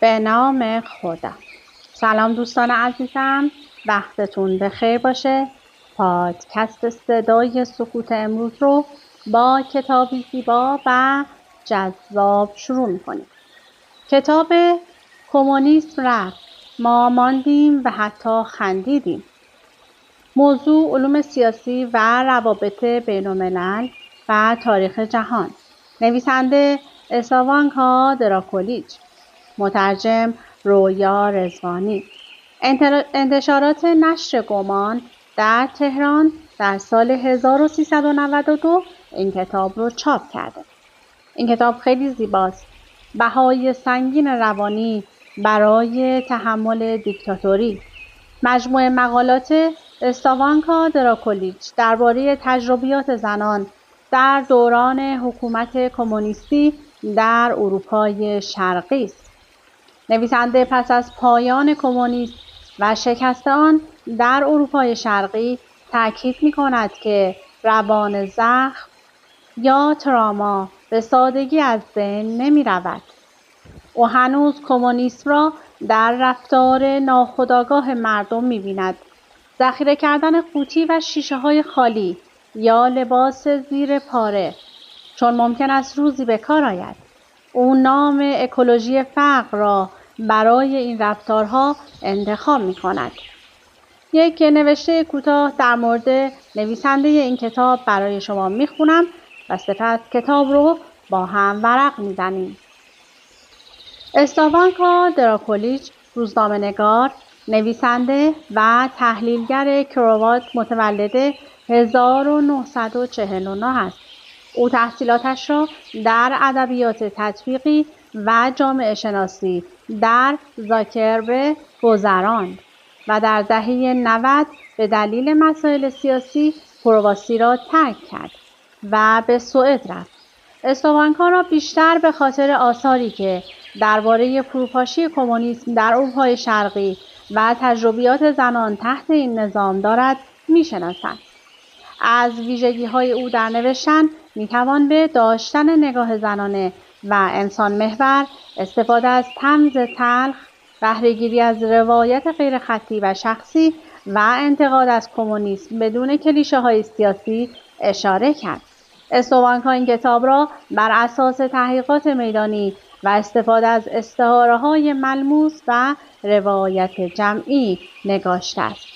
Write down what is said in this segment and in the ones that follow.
به نام خدا. سلام دوستان عزیزم، وقتتون بخیر باشه. پادکست صدای سکوت امروز رو با کتابی زیبا و جذاب شروع میکنیم. کتاب کمونیسم رفت، ما ماندیم و حتی خندیدیم. موضوع علوم سیاسی و روابط بین‌الملل و تاریخ جهان. نویسنده اساوانکا دراکولیچ، مترجم رویا رضوانی. انتشارات نشر گمان در تهران در سال 1392 این کتاب رو چاپ کرده. این کتاب خیلی زیباست. بهای سنگین روانی برای تحمل دیکتاتوری. مجموعه مقالات استاوانکا دراکولیچ درباره تجربیات زنان در دوران حکومت کمونیستی در اروپای شرقی است. نویسنده پس از پایان کمونیسم و شکست آن در اروپای شرقی تاکید می‌کند که روان زخم یا تراما به سادگی از بین نمی‌رود. او هنوز کمونیسم را در رفتار ناخودآگاه مردم می‌بیند. ذخیره کردن قوطی و شیشه‌های خالی یا لباس زیر پاره، چون ممکن است روزی به کار آید. او نام اکولوژی فقر را برای این رفتارها انتخاب می‌کند. یک نوشته کوتاه در مورد نویسنده این کتاب برای شما می‌خوانم و سپس کتاب رو با هم ورق می‌زنیم. استاوانکا دراکولیچ روزنامه‌نگار، نویسنده و تحلیلگر کرواک متولد 1949 است. او تحصیلاتش را در ادبیات تطبیقی و جامعه شناسی در زاگرب گذراند و در دهه 90 به دلیل مسائل سیاسی کرواسی را ترک کرد و به سوئد رفت. استاوانکا را بیشتر به خاطر آثاری که درباره فروپاشی کمونیسم در اروپای شرقی و تجربیات زنان تحت این نظام دارد می‌شناسند. از ویژگی‌های او در نوشتن می‌توان به داشتن نگاه زنانه و انسان محور، استفاده از طنز تلخ، بهره‌گیری از روایت غیرخطی و شخصی و انتقاد از کمونیسم بدون کلیشه‌های سیاسی اشاره کرد. استاوانکا این کتاب را بر اساس تحقیقات میدانی و استفاده از استعاره‌های ملموس و روایت جمعی نگاشته است.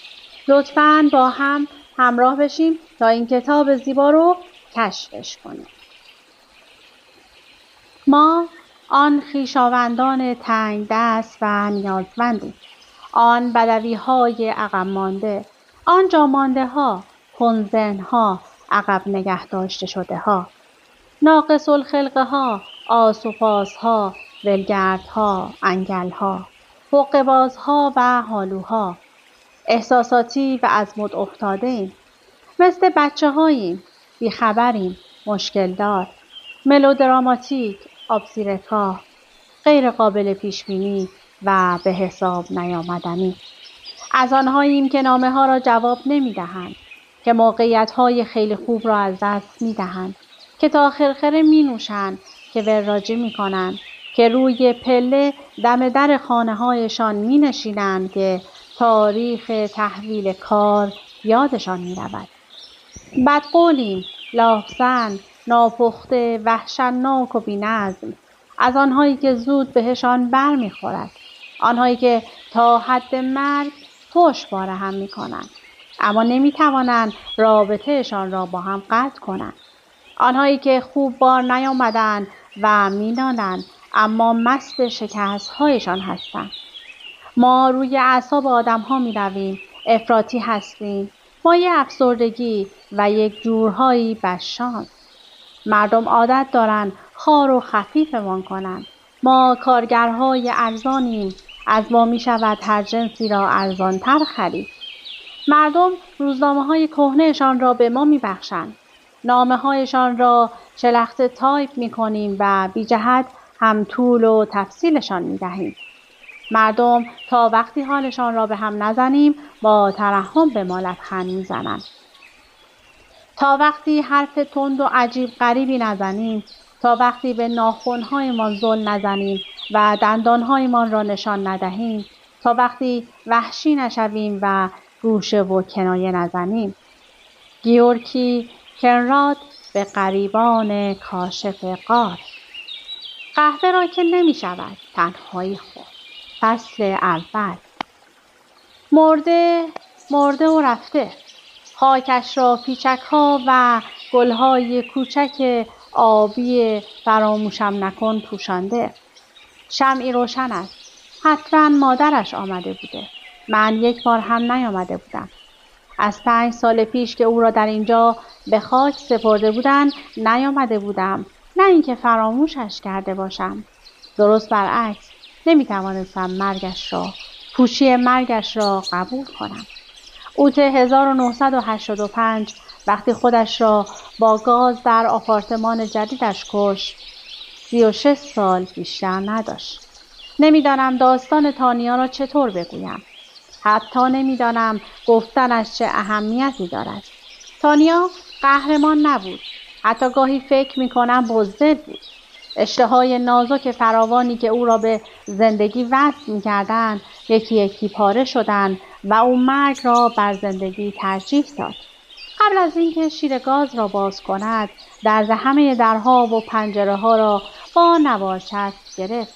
لطفاً با هم همراه بشیم تا این کتاب زیبا رو کشفش کنیم. ما آن خویشاوندان تنگ دست و نیازمندیم، آن بدوی‌های عقب مانده، آن جامانده ها، کنزن‌ها، عقب نگه داشته شده ها، ناقص الخلقه ها، آسوپاس ها، ولگردها، انگل ها، حقه‌باز ها و هالوها. احساساتی و از مد افتاده ایم. مثل بچه هاییم، بیخبریم، مشکل دار، ملودراماتیک، آبزیرکاه، غیر قابل پیشبینی و به حساب نیامدنی. از آنهاییم که نامه ها را جواب نمی دهند، که موقعیت های خیلی خوب را از دست می دهند، که تا خرخره می نوشند، که وراجی می کنند، که روی پله دم در خانه هایشان می نشینند که تاریخ تحویل کار یادشان می رود. بدقولیم، لافزن، ناپخته، وحشتناک و بی‌نظم، از آنهایی که زود بهشان بر می خورد، آنهایی که تا حد مرگ فحش باره هم می کنند، اما نمی توانند رابطهشان را با هم قطع کنند، آنهایی که خوب بار نیامدند و می نالند اما مست شکست هایشان هستند. ما روی اعصاب آدم ها می رویم، افراطی هستیم، مایه افسردگی و یک جورهایی بشان. مردم عادت دارند خار و خفیفمان کنند. ما کارگرهای ارزانیم، از ما می شود هر جنسی را ارزانتر خرید. مردم روزنامه‌های کهنه‌شان را به ما می‌بخشند. نامه‌هایشان را شلخته تایپ می‌کنیم و بی جهت هم طول و تفصیلشان می‌دهیم. مردم تا وقتی حالشان را به هم نزنیم با ترحم به ما لبخند می‌زنند. تا وقتی حرف تند و عجیب غریبی نزنیم، تا وقتی به ناخن‌هایمان ظلم نزنیم و دندانهایمان را نشان ندهیم، تا وقتی وحشی نشویم و گوشه و کنایه نزنیم. گیورکی کنراد به غریبان کاشف غار. قهوه را که نمی شود تنهایی خورد. فصل اول. مرده و رفته. خاکش را پیچک‌ها و گل‌های کوچک آبی فراموشم نکن پوشانده. شمعی روشن است. حتما مادرش آمده بوده. من یک بار هم نیامده بودم. از 5 سال پیش که او را در اینجا به خاک سپرده بودند نیامده بودم. نه اینکه فراموشش کرده باشم. درست برعکس، نمیتوانستم پوشی مرگش را قبول کنم. اوت 1985 وقتی خودش را با گاز در آپارتمان جدیدش کشت، 36 سال بیشتر نداشت. نمیدانم داستان تانیا را چطور بگویم. حتی نمیدانم گفتنش چه اهمیتی دارد. تانیا قهرمان نبود. حتی گاهی فکر میکنم بزدل بود. اشتهای نازک فراوانی که او را به زندگی وصل میکردند یکی یکی پاره شدند و او مرگ را بر زندگی ترجیح داد. قبل از اینکه شیر گاز را باز کند، درز همه درها و پنجره ها را با نوارچسب گرفت.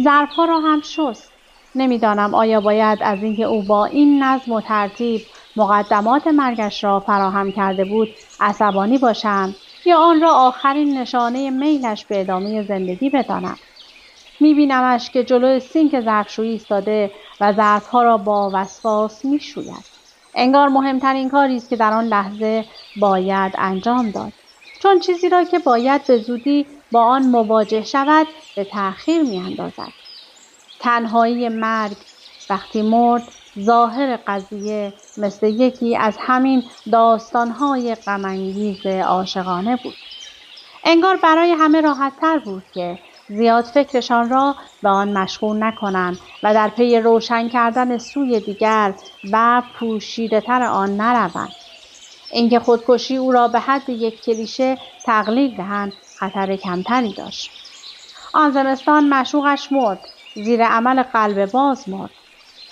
ظرفها را هم شست. نمیدانم آیا باید از اینکه او با این نظم و ترتیب مقدمات مرگش را فراهم کرده بود عصبانی باشم یا آن را آخرین نشانه میلش به ادامه زندگی بدانم. میبینمش که جلوی سینک ظرفشویی ایستاده و ظرفها را با وسواس میشوید. انگار مهمترین کاری است که در آن لحظه باید انجام داد. چون چیزی را که باید به زودی با آن مواجه شود به تأخیر میاندازد. تنهایی مرگ وقتی مرد، ظاهر قضیه مثل یکی از همین داستان‌های غم‌انگیز عاشقانه بود. انگار برای همه راحت‌تر بود که زیاد فکرشان را به آن مشغول نکنند و در پی روشن کردن سوی دیگر و پوشیده‌تر آن نروند. اینکه خودکشی او را به حد یک کلیشه تقلیل دهند خطر کمتری داشت. آن زمستان معشوقش مرد، زیر عمل قلب باز مرد.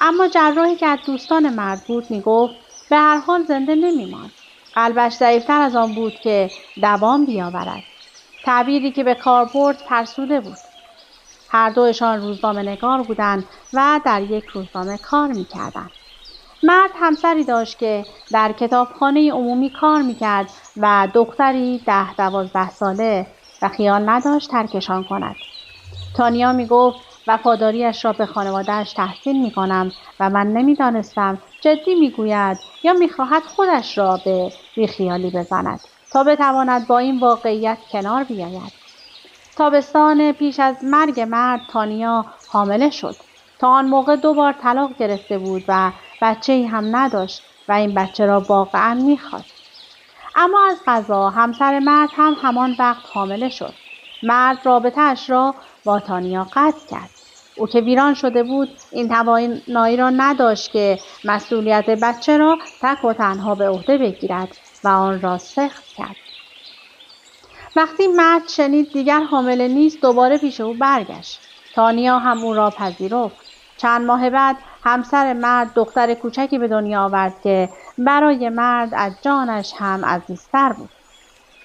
اما جراحی که از دوستان مرد بود میگفت به هر حال زنده نمیماند. قلبش ضعیفتر از آن بود که دوام بیاورد. تعبیری که به کار برد فرسوده بود. هر دوشان روزنامه نگار بودند و در یک روزنامه کار میکردند. مرد همسری داشت که در کتابخانه عمومی کار میکرد و دختری 10-12 ساله و خیال نداشت ترکشان کند. تانیا میگفت وفاداریش را به خانواده‌اش تحسین میکنم و من نمیدانستم جدی میگوید یا میخواهد خودش را به بیخیالی بزند تا بتواند با این واقعیت کنار بیاید. تابستان پیش از مرگ مرد تانیا حامله شد. تا آن موقع 2 بار طلاق گرفته بود و بچه‌ای هم نداشت و این بچه را واقعا میخواست. اما از قضا همسر مرد هم همان وقت حامله شد. مرد رابطه‌اش را با تانیا قطع کرد. او که ویران شده بود این توانایی را نداشت که مسئولیت بچه را تک و تنها به عهده بگیرد و آن را سخت کرد. وقتی مرد شنید دیگر حامله نیست دوباره پیش او برگشت. تانیا هم او را پذیرفت. چند ماه بعد همسر مرد دختر کوچکی به دنیا آورد که برای مرد از جانش هم عزیزتر بود.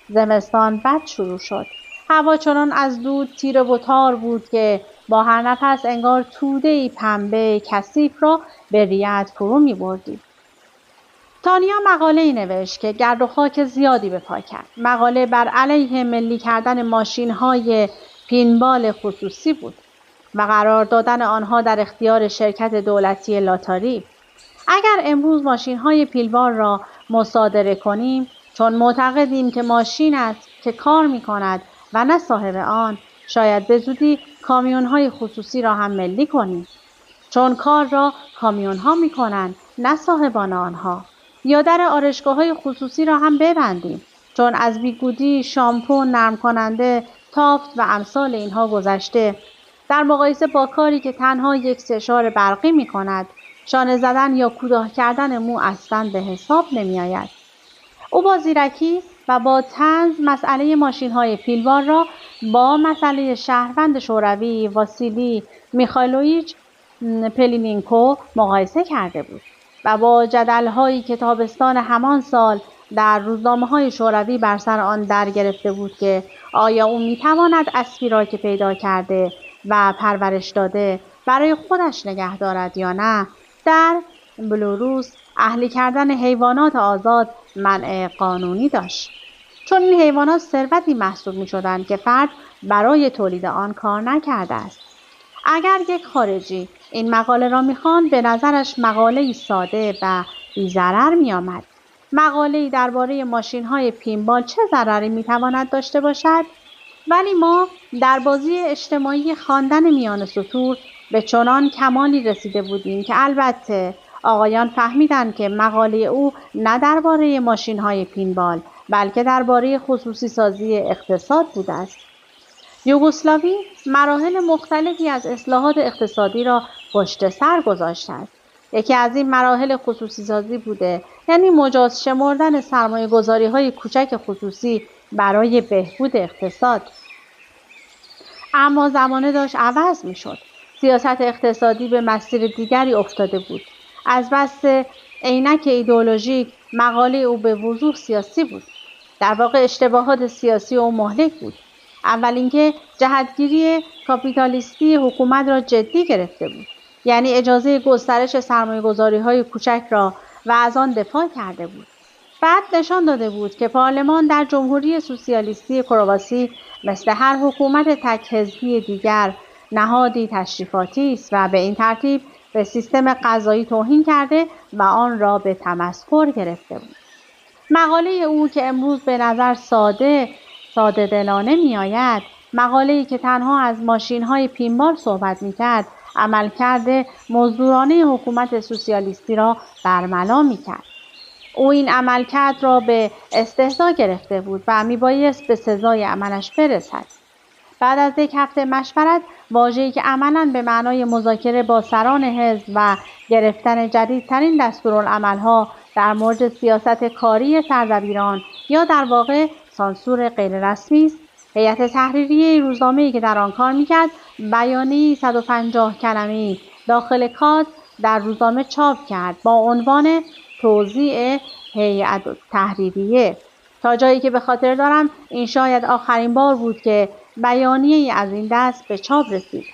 زمستان بد شروع شد. هوا چنان از دود تیره و تار بود که با هر نفس انگار توده‌ای پنبه کثیف را به ریه‌ات فرو می‌بردی. تانیا مقاله‌ای نوشت که گرد و خاک زیادی به پا کرد. مقاله بر علیه ملی کردن ماشین‌های پینبال خصوصی بود و قرار دادن آنها در اختیار شرکت دولتی لاتاری. اگر امروز ماشین‌های پیلبال را مصادره کنیم، چون معتقدیم که ماشین است که کار می‌کند و نه صاحب آن، شاید به زودی کامیون‌های خصوصی را هم ملی کنیم. چون کار را کامیون‌ها می‌کنند نه صاحبان آنها. یا در آرایشگاه‌های خصوصی را هم ببندیم. چون از بیگودی، شامپو، نرم کننده، تافت و امثال اینها گذشته. در مقایسه با کاری که تنها یک سشوار برقی می‌کند، شانه زدن یا کوتاه کردن مو اصلاً به حساب نمی‌آید. او با زیرکی و با طنز مسئله ماشین‌های پیلبار را با مسئله شهروند شوروی واسیلی میخائیلوویچ پلینینکو مقایسه کرده بود و با جدل‌هایی که تابستان همان سال در روزنامه‌های شوروی بر سر آن در گرفته بود که آیا او می‌تواند اسبی را که پیدا کرده و پرورش داده برای خودش نگه دارد یا نه، در بلاروس اهلی کردن حیوانات آزاد منع قانونی داشت، چون این حیوانات ثروتی محسوب می‌شدند که فرد برای تولید آن کار نکرده است. اگر یک خارجی این مقاله را می‌خواند، به نظرش مقاله‌ای ساده و بی‌ضرر می‌آمد. مقاله‌ای درباره ماشین‌های پینبال چه ضرری می‌تواند داشته باشد؟ ولی ما در بازی اجتماعی خواندن میان سطور به چنان کمالی رسیده بودیم که البته آقایان فهمیدند که مقاله او نه درباره ماشین‌های پینبال بلکه درباره خصوصی سازی اقتصاد بوده است. یوگسلاوی مراحل مختلفی از اصلاحات اقتصادی را پشت سر گذاشته است. یکی از این مراحل خصوصی سازی بوده، یعنی مجاز شمردن سرمایه‌گذاری‌های کوچک خصوصی برای بهبود اقتصاد. اما زمانه داشت عوض می‌شد. سیاست اقتصادی به مسیر دیگری افتاده بود. از بس عینک ایدئولوژیک مقاله او به وضوح سیاسی بود. در واقع اشتباهات سیاسی او مهلک بود. اول اینکه جهتگیری کاپیتالیستی حکومت را جدی گرفته بود، یعنی اجازه گسترش سرمایه‌گذاری‌های کوچک را و از آن دفاع کرده بود. بعد نشان داده بود که پارلمان در جمهوری سوسیالیستی کرواسی مثل هر حکومت تک حزبی دیگر نهادی تشریفاتی است و به این ترتیب به سیستم قضایی توهین کرده و آن را به تمسخر گرفته بود. مقاله او که امروز به نظر ساده دلانه می آید، مقاله‌ای که تنها از ماشین‌های پینبال صحبت می‌کرد، عملکرد مزدورانه حکومت سوسیالیستی را برملا می‌کرد. او این عملکرد را به استهزا گرفته بود و میبایست به سزای عملش برسد. بعد از یک هفته مشورت، واژه‌ای که عملاً به معنای مذاکره با سران حزب و گرفتن جدیدترین دستورالعمل‌ها در مورد سیاست کاری سردبیران یا در واقع سانسور غیررسمی است، هیئت تحریریه روزنامه‌ای که در آن کار می‌کرد، بیانیه‌ای 150 کلمه‌ای داخل کاد در روزنامه چاپ کرد با عنوان توزیع هیئت تحریریه. تا جایی که به خاطر دارم این شاید آخرین بار بود که بیانیه‌ای از این دست به چاپ رسید.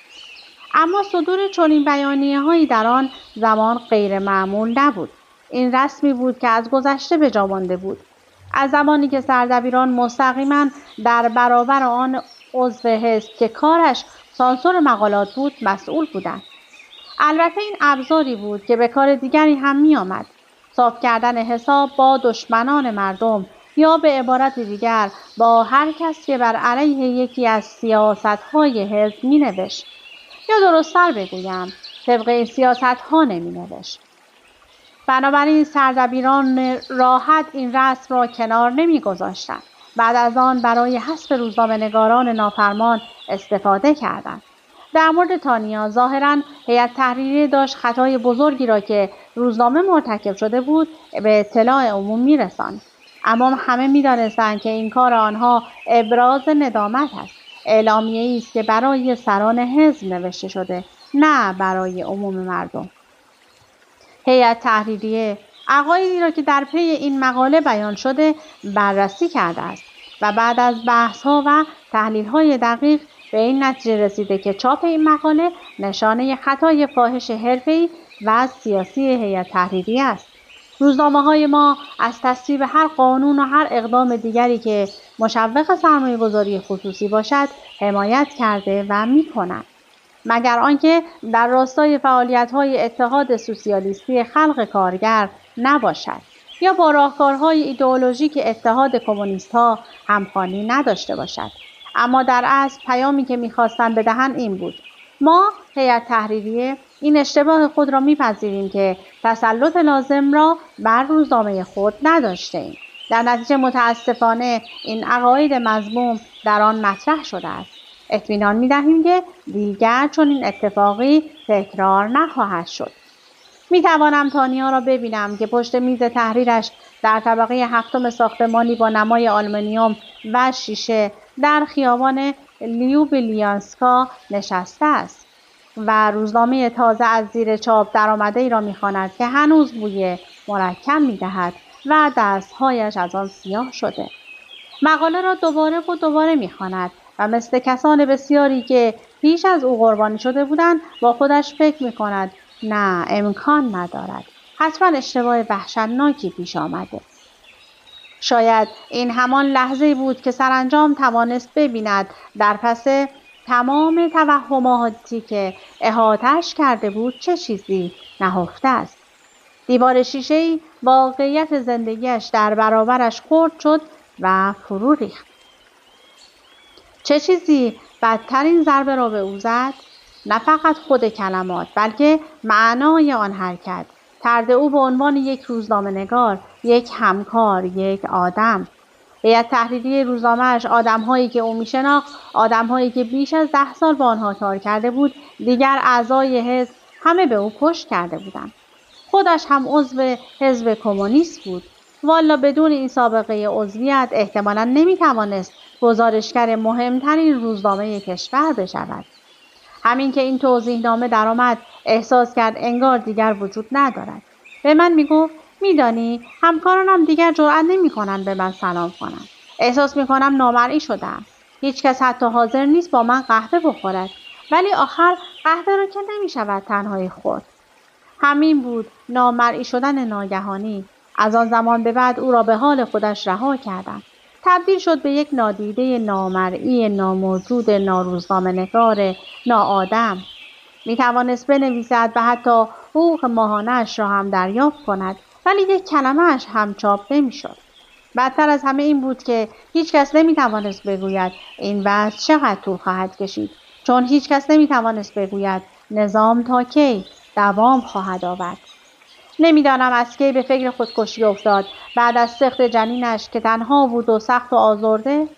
اما صدور چنین بیانیه‌هایی در آن زمان غیر معمول نبود. این رسمی بود که از گذشته به جا مانده بود، از زمانی که سردبیران مستقیما در برابر آن عضو حزب که کارش سانسور مقالات بود مسئول بودند. البته این ابزاری بود که به کار دیگری هم می آمد: صاف کردن حساب با دشمنان مردم، یا به عبارت دیگر با هر کس که بر علیه یکی از سیاست‌های حزب می‌نوشت، یا درست‌تر بگویم طبق این سیاست‌ها نمی‌نوشت. بنابراین سردبیران راحت این رسم را کنار نمی‌گذاشتند. بعد از آن برای حذف روزنامه‌نگاران نافرمان استفاده کردند. در مورد تانیا ظاهراً هیئت تحریریه داشت خطای بزرگی را که روزنامه مرتکب شده بود به اطلاع عموم می‌رساند. اما همه می‌دانستند که این کار آنها ابراز ندامت است، اعلامیه‌ای است که برای سران حزب نوشته شده، نه برای عموم مردم. هیئت تحریریه عقایدی را که در پی این مقاله بیان شده بررسی کرده است و بعد از بحث‌ها و تحلیل‌های دقیق به این نتیجه رسیده که چاپ این مقاله نشانه خطای فاحش حرفه‌ای و سیاسی هیئت تحریریه است. روزنامه‌های ما از تصویب هر قانون و هر اقدام دیگری که مشوق سرمایه‌گذاری خصوصی باشد حمایت کرده و می‌کنند، مگر آنکه در راستای فعالیت‌های اتحاد سوسیالیستی خلق کارگر نباشد یا با راهکارهای ایدئولوژیک اتحاد کمونیست‌ها همخوانی نداشته باشد. اما در اصل پیامی که می‌خواستند بدهند این بود: ما هیئت تحریریه این اشتباه خود را می‌پذیریم که تسلط لازم را بر روزنامه خود نداشته‌ایم. در نتیجه متاسفانه این عقاید مذموم در آن مطرح شده است. اطمینان می‌دهیم که دیگر چنین اتفاقی تکرار نخواهد شد. می‌توانم تانیا را ببینم که پشت میز تحریرش در طبقه هفتم ساختمانی با نمای آلومینیوم و شیشه در خیابان لیوبلیانسکا نشسته است و روزنامه تازه از زیر چاپ درآمده‌ای را می‌خواند که هنوز بوی مرکب می‌دهد و دست‌هایش از آن سیاه شده. مقاله را دوباره و دوباره می‌خواند و مثل کسان بسیاری که پیش از او قربانی شده بودند با خودش فکر می‌کند نه، امکان ندارد. حتما اشتباه وحشتناکی پیش آمده. شاید این همان لحظه‌ای بود که سرانجام توانست ببیند در پس تمام توهماتی که احاطه‌اش کرده بود چه چیزی نهفته است. دیوار شیشه‌ای واقعیت زندگیش در برابرش خرد شد و فرو ریخت. چه چیزی بدترین ضربه را به او زد؟ نه فقط خود کلمات، بلکه معنای آن حرکت. طرد او به عنوان یک روزنامه‌نگار، یک همکار، یک آدم. هیئت تحریریه روزنامه‌اش، آدم‌هایی که او می‌شناخت، آدم‌هایی که بیش از 10 سال با آنها کار کرده بود، دیگر اعضای حزب، همه به او پشت کرده بودند. خودش هم عضو حزب کمونیست بود. والا بدون این سابقه عضویت احتمالاً نمی‌توانست گزارشگر مهمترین روزنامه کشور بشود. همین که این توضیحنامه درآمد احساس کرد انگار دیگر وجود ندارد. به من میگفت میدانی همکارانم دیگر جرئت نمی‌کنند به من سلام کنند. احساس می‌کنم نامرئی شده‌ام. هیچ کس حتی حاضر نیست با من قهوه بخورد. ولی آخر قهوه را که نمی‌شود تنهایی خورد. همین بود نامرئی شدن ناگهانی. از آن زمان به بعد او را به حال خودش رها کردم. تبدیل شد به یک نادیده نامرئی، ناموجود، ناروزنامه‌نگار، ناآدم. می‌توانست بنویسد و حتی حقوق ماهانه‌اش را هم دریافت کند، ولی یک کلمه‌اش هم چاپ نمی‌شد. بدتر از همه این بود که هیچ کس نمی‌توانست بگوید این وضع چقدر طول خواهد کشید، چون هیچ کس نمی‌توانست بگوید نظام تا کی دوام خواهد آورد. نمیدانم از کی به فکر خودکشی افتاد. بعد از سقط جنینش که تنها بود و سخت و آزرده،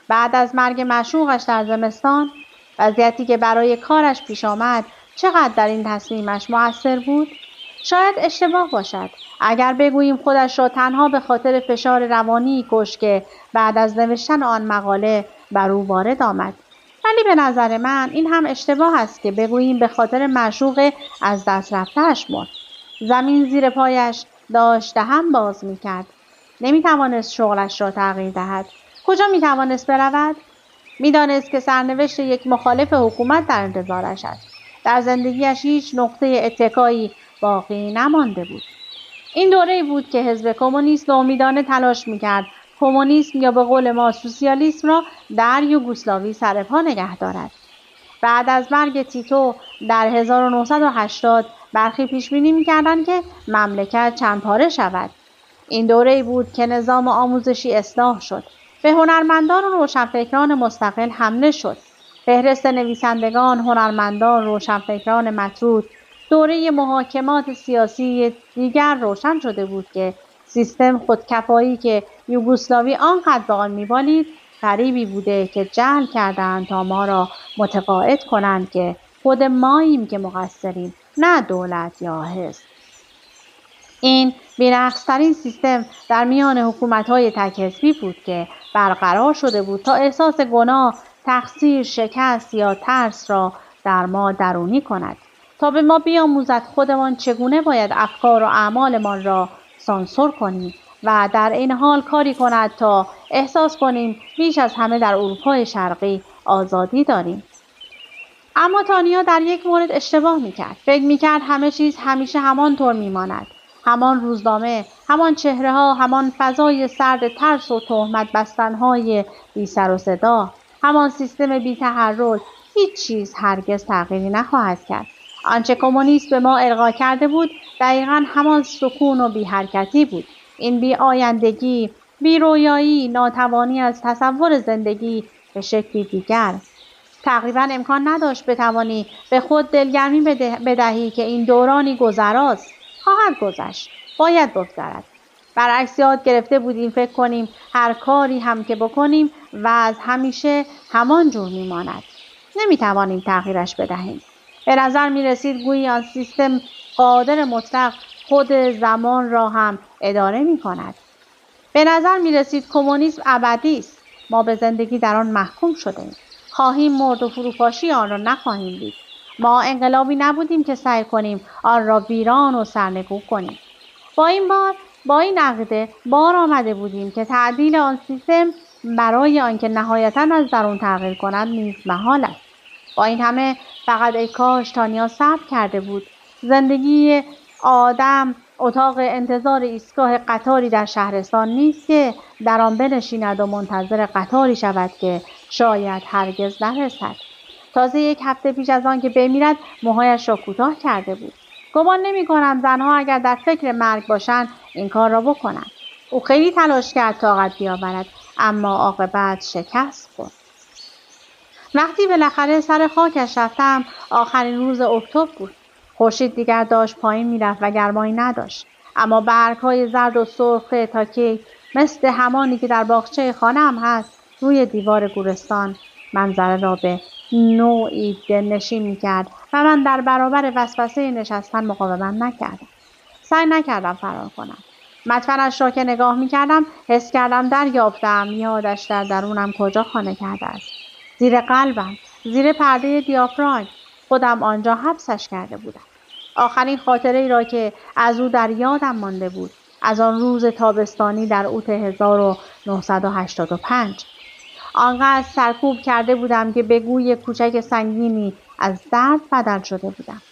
بعد از مرگ معشوقش در زمستان، وضعیتی که برای کارش پیش آمد چقدر در این تصمیمش مؤثر بود. شاید اشتباه باشد اگر بگوییم خودش را تنها به خاطر فشار روانی کشت که بعد از نوشتن آن مقاله بر او وارد آمد. ولی به نظر من این هم اشتباه است که بگوییم به خاطر معشوق از دست رفته‌اش مرد. زمین زیر پایش داشت دهن باز می‌کرد. نمی‌توانست شغلش را تغییر دهد. کجا می‌توانست برود؟ می‌دانست که سرنوشت یک مخالف حکومت در انتظارش است. در زندگیش هیچ نقطه اتکایی باقی نمانده بود. این دوره‌ای بود که حزب کمونیست ناامیدانه تلاش می‌کرد کمونیسم یا به قول ما سوسیالیسم را در یوگسلاوی سر پا نگه دارد. بعد از مرگ تیتو در 1980 برخی پیش‌بینی می‌کردند که مملکت چند پاره شود. این دوره‌ای بود که نظام آموزشی اصلاح شد. به هنرمندان و روشنفکران مستقل حمله شد. فهرست نویسندگان، هنرمندان، روشنفکران مطرود. دوره محاکمات سیاسی دیگر روشن شده بود که سیستم خودکفایی که یوگسلاوی آنقدر به آن می‌بالید غریبی بوده که جعل کردند تا ما را متقاعد کنند که خود ماییم که مقصریم، نه دولت یا حزب. این بی‌نقص‌ترین سیستم در میان حکومت‌های تک حزبی بود که برقرار شده بود تا احساس گناه، تقصیر، شکست یا ترس را در ما درونی کند، تا به ما بیاموزد خودمان چگونه باید افکار و اعمالمان را سانسور کنیم و در این حال کاری کند تا احساس کنیم بیش از همه در اروپای شرقی آزادی داریم. اما تانیا در یک مورد اشتباه می‌کرد. فکر می‌کرد همه چیز همیشه همانطور می‌ماند. همان روزنامه، همان چهره‌ها، همان فضای سرد ترس و تهمت بستن‌های بی سر و صدا، همان سیستم بی‌تحرک. هیچ چیز هرگز تغییری نخواهد کرد. آنچه کمونیست به ما القا کرده بود دقیقاً همان سکون و بی‌حرکتی بود. این بی‌آیندگی، بی‌رویایی، ناتوانی از تصور زندگی به شکلی دیگر. تقریباً امکان نداشت بتوانی به خود دلگرمی بدهی که این دورانی گذراست. خواهد گذشت. باید بگذرد. برعکس یاد گرفته بودیم فکر کنیم هر کاری هم که بکنیم و از همیشه همان جور میماند. نمیتوانیم تغییرش بدهیم. به نظر میرسید گویی آن سیستم قادر مطلق خود زمان را هم اداره می کند. به نظر می رسید کمونیسم ابدی است. ما به زندگی در آن محکوم شده ایم. خواهیم مرد و فروپاشی آن را نخواهیم دید. ما انقلابی نبودیم که سعی کنیم آن را ویران و سرنگون کنیم. با این عقیده بار آمده بودیم که تعدیل آن سیستم برای آنکه نهایتاً از درون تغییر کند نیز محال است. با این همه فقط ای کاش تانیا صبر کرده بود. زندگی آدم اتاق انتظار ایستگاه قطاری در شهرستان نیست که در آن بنشیند و منتظر قطاری شود که شاید هرگز نرسد. تازه 1 هفته پیش از آن که بمیرد موهایش را کوتاه کرده بود. گمان نمی‌کنم زنها اگر در فکر مرگ باشند این کار را بکنند. او خیلی تلاش کرد طاقت بیاورد اما عاقبت شکست خورد. وقتی بالاخره سر خاکش رفتم آخرین روز اکتبر بود. خورشید دیگر داشت پایین میرفت و گرمایی نداشت، اما برگ‌های زرد و سرخ تاکی مثل همانی که در باغچه خانه‌ام هست روی دیوار گورستان منظره را به نوعی دلنشین می‌کرد و من در برابر وسوسه نشستن مقاومت نکردم. سعی نکردم فرار کنم. مدفنش را که نگاه می‌کردم حس کردم دریافتم یادش در درونم کجا خانه کرده است. زیر قلبم، زیر پرده دیافراگم، خودم آنجا حبسش کرده بودم. آخرین خاطره ای را که از او در یادم مانده بود از آن روز تابستانی در اوت 1985. آنقدر سرکوب کرده بودم که به گوی کوچک سنگینی از درد بدل شده بودم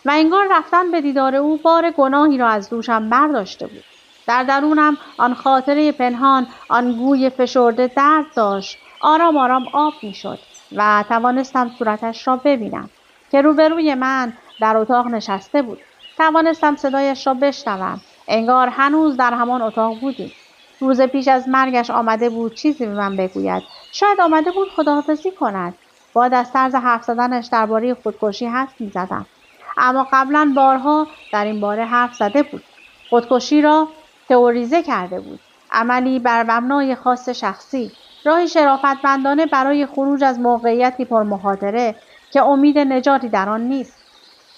و انگار رفتن به دیدار او بار گناهی را از دوشم برداشته بود. در درونم آن خاطره پنهان، آن گوی فشرده درد داشت. آرام آرام آب می شد و توانستم صورتش را ببینم که روبروی من در اتاق نشسته بود. توانستم صدایش را بشنوم. انگار هنوز در همان اتاق بودیم. روز پیش از مرگش آمده بود چیزی به من بگوید. شاید آمده بود خداحافظی کند. بعد از طرز حرف زدنش درباره خودکشی حرف می‌زدم. اما قبلا بارها در این باره حرف زده بود. خودکشی را تئوریزه کرده بود. عملی بر مبنای خاص شخصی، راهی شرافتمندانه برای خروج از موقعیتی پرمخاطره که امید نجاتی در آن نیست.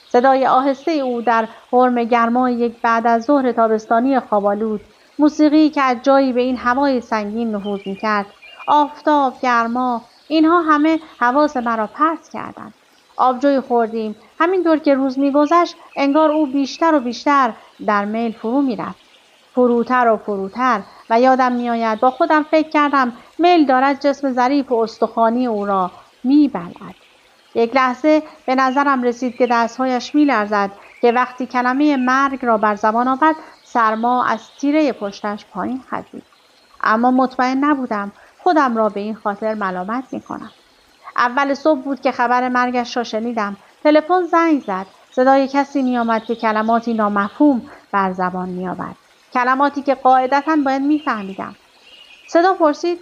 صدای آهسته او در حرم گرمای یک بعد از ظهر تابستانی خواب‌آلود، موسیقی که از جایی به این هوای سنگین نفوذ می‌کرد، آفتاب، گرما، اینها همه حواس مرا پرت کردند. آبجوی خوردیم. همینطور که روز می‌گذشت انگار او بیشتر و بیشتر در میل فرو می‌رفت. فروتر و فروتر و یادم می‌آید با خودم فکر کردم میل دارد جسم ظریف و استخوانی او را می‌بلعد. یک لحظه به نظرم رسید که دستهایش می‌لرزد که وقتی کلمه مرگ را بر زبان آورد سرما از تیره پشتش پایین خزید. اما مطمئن نبودم خودم را به این خاطر ملامت می‌کنم. اول صبح بود که خبر مرگش را شنیدم. تلفن زنگ زد. صدای کسی می‌آمد که کلماتی نامفهوم بر زبان می‌آورد. کلماتی که قاعدتاً باید می‌فهمیدم. صدا پرسید: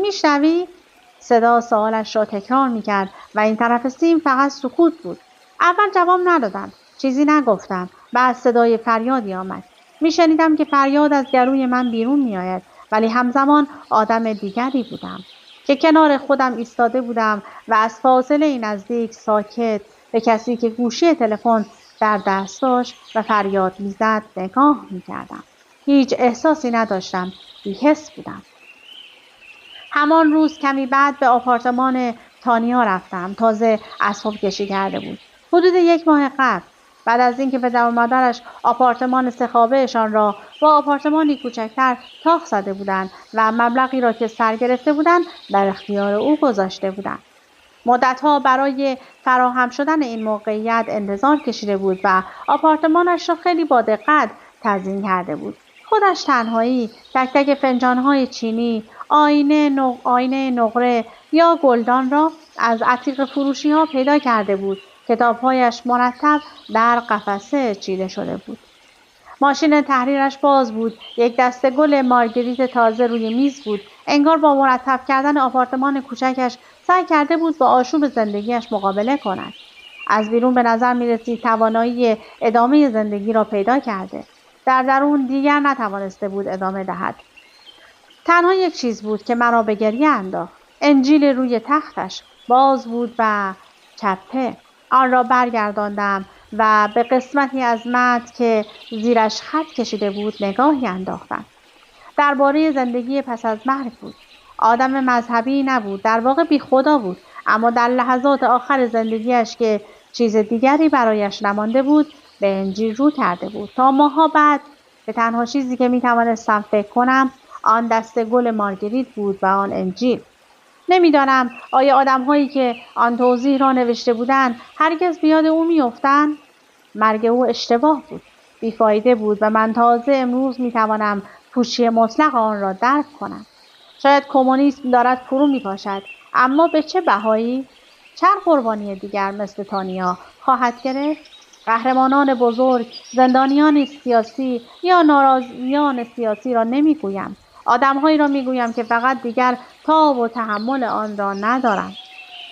میشنوی؟ صدا سوالش را تکرار می‌کرد و این طرف سیم فقط سکوت بود. اول جواب ندادم. چیزی نگفتم. بعد صدای فریادی آمد. می‌شنیدم که فریاد از گلوی من بیرون می‌آید، ولی همزمان آدم دیگری بودم که کنار خودم ایستاده بودم و از فاصله نزدیک ساکت به کسی که گوشی تلفن در دست داشت و فریاد می‌زد نگاه می‌کردم. هیچ احساسی نداشتم. بی‌حس بودم. همان روز کمی بعد به آپارتمان تانیا رفتم. تازه اسباب کشی کرده بود. حدود 1 ماه قبل، بعد از اینکه پدر و مادرش آپارتمان 3 خوابه‌شان را با آپارتمانی کوچکتر تاق زده بودند و مبلغی را که سر گرفته بودند در اختیار او گذاشته بودند. مدتها برای فراهم شدن این موقعیت انتظار کشیده بود و آپارتمانش را خیلی با دقت تزیین کرده بود. خودش تنهایی، تک تک فنجان‌های چینی، آینه نقره یا گلدان را از عتیق فروشی‌ها پیدا کرده بود. کتاب‌هایش مرتب در قفسه چیده شده بود. ماشین تحریرش باز بود. یک دسته گل مارگریت تازه روی میز بود. انگار با مرتب کردن آپارتمان کوچکش سعی کرده بود با آشوب زندگیش مقابله کند. از بیرون به نظر می‌رسید توانایی ادامه زندگی را پیدا کرده. در درون دیگر نتوانسته بود ادامه دهد. تنها یک چیز بود که مرا به گریه انداخت. انجیل روی تختش باز بود و چپه. آن را برگرداندم و به قسمتی از متن که زیرش خط کشیده بود نگاهی انداختم. درباره زندگی پس از مرگ بود. آدم مذهبی نبود، در واقع بی خدا بود، اما در لحظات آخر زندگیش که چیز دیگری برایش نمانده بود به انجیل رو کرده بود. تا ماها بعد به تنها چیزی که می توانستم فکر کنم آن دسته گل مارگریت بود و آن انجیل. نمیدانم آیا آدم‌هایی که آن توضیح را نوشته بودند هرگز به یاد او می‌افتند؟ مرگ او اشتباه بود، بیفایده بود و من تازه امروز می‌توانم پوچی مطلق آن را درک کنم. شاید کمونیسم دارد فرو می‌پاشد، اما به چه بهایی؟ چند قربانی دیگر مثل تانیا خواهد گرفت؟ قهرمانان بزرگ، زندانیان سیاسی یا ناراضیان سیاسی را نمیگویم. آدم‌هایی را میگویم که فقط دیگر تاب و تحمل آن را ندارم.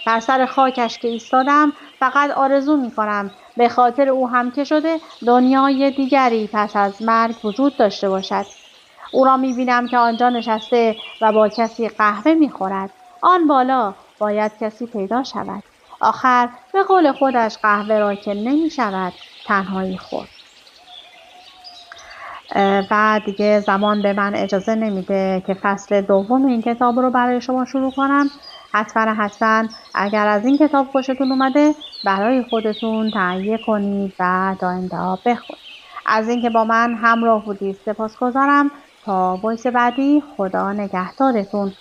بر سر خاکش که ایستادم فقط آرزو می‌کنم به خاطر او هم که شده دنیای دیگری پس از مرگ وجود داشته باشد. او را می‌بینم که آنجا نشسته و با کسی قهوه می‌خورد. آن بالا باید کسی پیدا شود. آخر به قول خودش قهوه را که نمی‌شود تنهایی خورد. و دیگه زمان به من اجازه نمیده که فصل دوم این کتاب رو برای شما شروع کنم. حتما اگر از این کتاب خوشتون اومده برای خودتون تهیه کنید و تا انتها بخونید. از اینکه با من همراه بودید سپاسگزارم. تا وایس بعدی، خدا نگهدارتون.